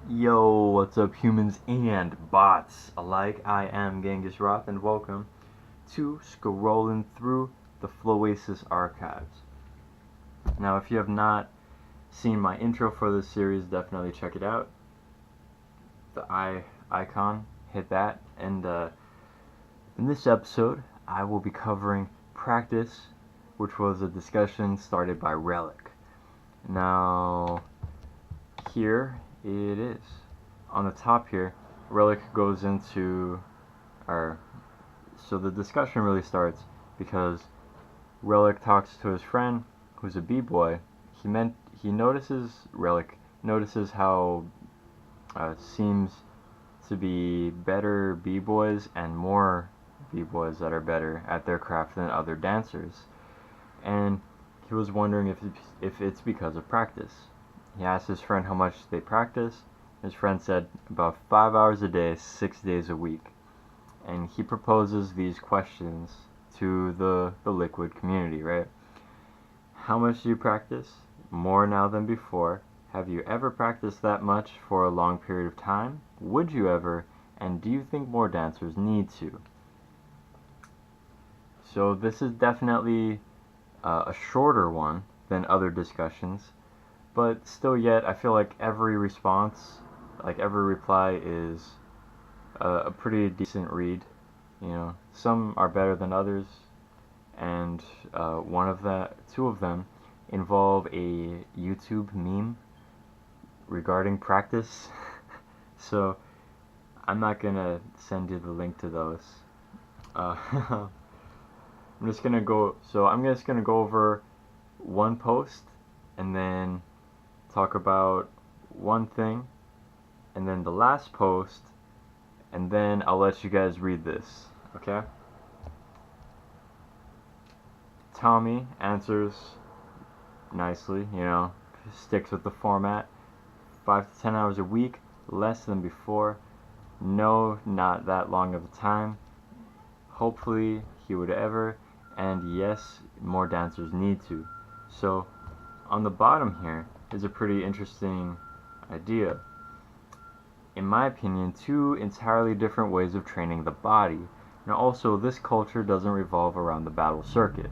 Yo, what's up, humans and bots alike? I am Ghangasrath, and welcome to Scrollin through the Floasis archives. Now, if you have not seen my intro for this series, definitely check it out. The icon, hit that. And in this episode, I will be covering practice, which was a discussion started by Relic. Now, here it is. On the top here, Relic goes into our. So the discussion really starts because Relic talks to his friend, who's a b-boy. He notices Relic notices how seems to be better b-boys and more b-boys that are better at their craft than other dancers, and he was wondering if it's because of practice. He asked his friend how much they practice. His friend said about 5 hours a day, 6 days a week. And he proposes these questions to the liquid community, right? How much do you practice? More now than before. Have you ever practiced that much for a long period of time? Would you ever? And do you think more dancers need to? So this is definitely a shorter one than other discussions, but still yet I feel like every response, like every reply is a pretty decent read. Some are better than others, and two of them involve a YouTube meme regarding practice. So I'm not gonna send you the link to those. I'm just gonna go. So I'm just gonna go over one post and then talk about one thing, and then the last post, and then I'll let you guys read this, okay? Tommy answers nicely, sticks with the format. 5 to 10 hours a week, less than before. No, not that long of a time. Hopefully, he would ever, and yes, more dancers need to. So, on the bottom here is a pretty interesting idea. In my opinion, two entirely different ways of training the body. Now also, this culture doesn't revolve around the battle circuit,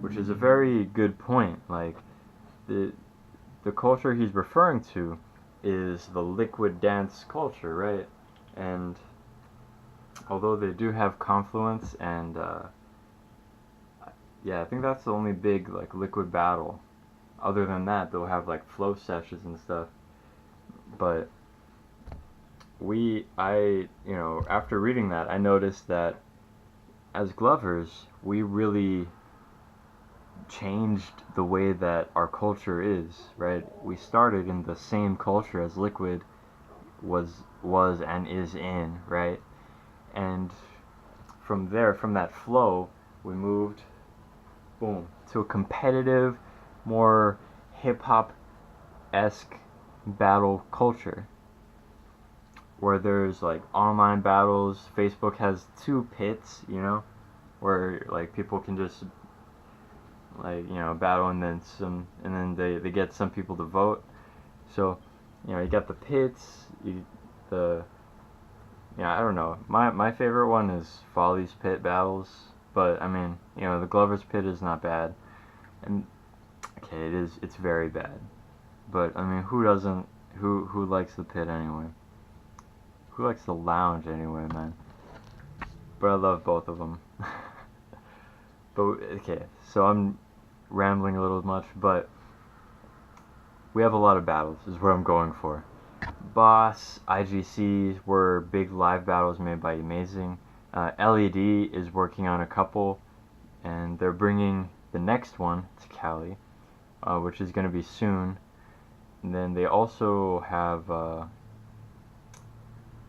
which is a very good point. Like, the culture he's referring to is the liquid dance culture, right? And although they do have confluence and yeah, I think that's the only big like liquid battle. Other than that, they'll have like flow sessions and stuff. But after reading that, I noticed that as Glovers, we really changed the way that our culture is, right? We started in the same culture as Liquid was and is in, right? And from there, from that flow, we moved, boom, to a competitive, more hip-hop-esque battle culture, where there's like online battles. Facebook has two pits, where like people can just like battle, and then they get some people to vote. So you got the pits, the I don't know. My favorite one is Folly's pit battles, but I mean the Glover's pit is not bad, and okay, it's very bad, but I mean who likes the pit anyway? Who likes the lounge anyway, man? But I love both of them. But okay, so I'm rambling a little much, but we have a lot of battles, is what I'm going for. Boss, IGC were big live battles made by Amazing. LED is working on a couple, and they're bringing the next one to Cali, which is going to be soon. And then they also have,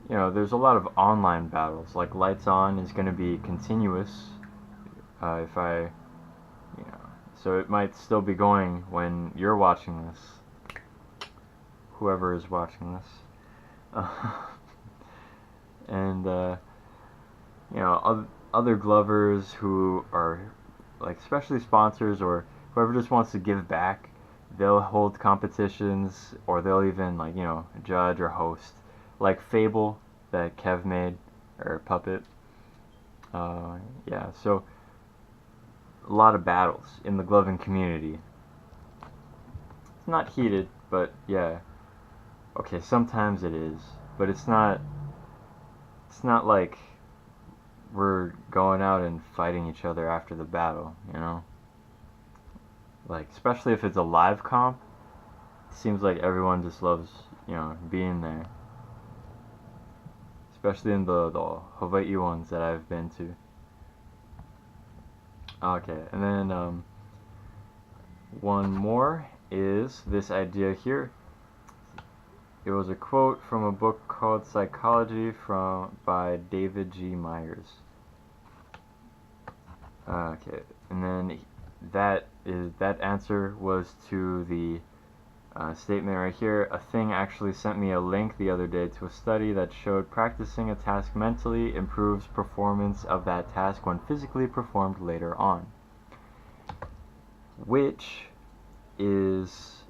there's a lot of online battles. Like Lights On is going to be continuous. So it might still be going when you're watching this. Whoever is watching this. And other Glovers who are like especially sponsors or whoever just wants to give back, they'll hold competitions, or they'll even, like, judge or host, like Fable that Kev made, or Puppet. Yeah, so a lot of battles in the gloving community. It's not heated, but yeah. Okay, sometimes it is, but it's not. It's not like we're going out and fighting each other after the battle, Like, especially if it's a live comp, it seems like everyone just loves, being there. Especially in the Hawaii ones that I've been to. Okay, and then one more is this idea here. It was a quote from a book called Psychology by David G. Myers. Okay, and then that answer was to the statement right here. A thing actually sent me a link the other day to a study that showed practicing a task mentally improves performance of that task when physically performed later on. Which is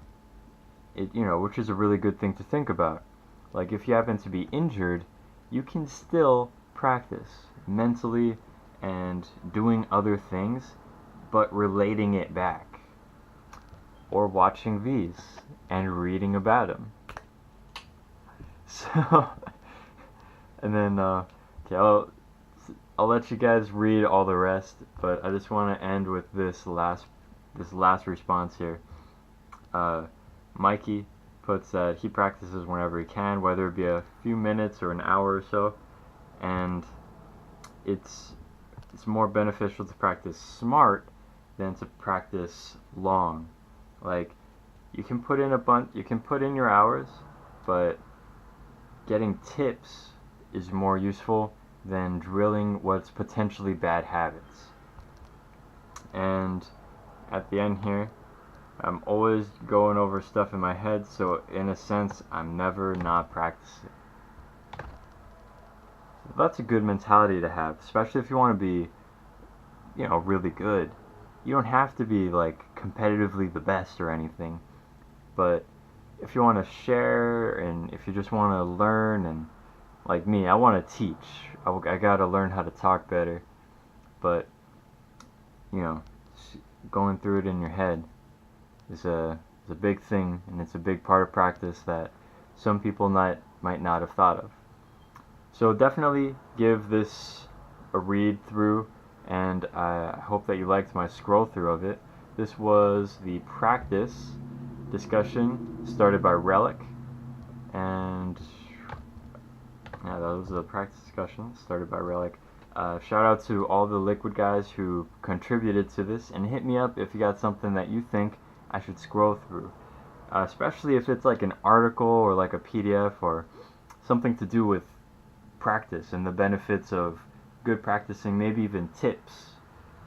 which is a really good thing to think about. Like, if you happen to be injured, you can still practice mentally and doing other things, but relating it back. Or watching these and reading about them. So, and then, okay, I'll let you guys read all the rest, but I just want to end with this last response here. Mikey puts that he practices whenever he can, whether it be a few minutes or an hour or so, and it's more beneficial to practice smart than to practice long. Like, you can put in your hours, but getting tips is more useful than drilling what's potentially bad habits. And at the end here, I'm always going over stuff in my head, so in a sense, I'm never not practicing. That's a good mentality to have, especially if you want to be, really good. You don't have to be, like, competitively the best or anything, but if you want to share, and if you just want to learn, and like me, I want to teach. I gotta learn how to talk better, but, going through it in your head is a big thing, and it's a big part of practice that some people might not have thought of. So definitely give this a read through, and I hope that you liked my scroll through of it. This was the practice discussion started by Relic, and yeah, that was the practice discussion started by Relic. Shout out to all the Liquid guys who contributed to this, and hit me up if you got something that you think I should scroll through, especially if it's like an article or like a PDF or something to do with practice and the benefits of good practicing, maybe even tips,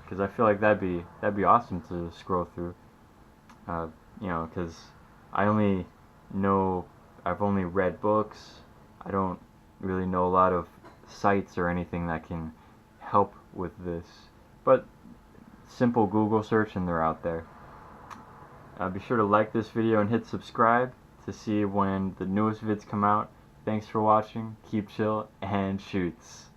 because I feel like that'd be awesome to scroll through. Because I've only read books. I don't really know a lot of sites or anything that can help with this, but simple Google search and they're out there. Be sure to like this video and hit subscribe to see when the newest vids come out. Thanks for watching, keep chill, and shoots.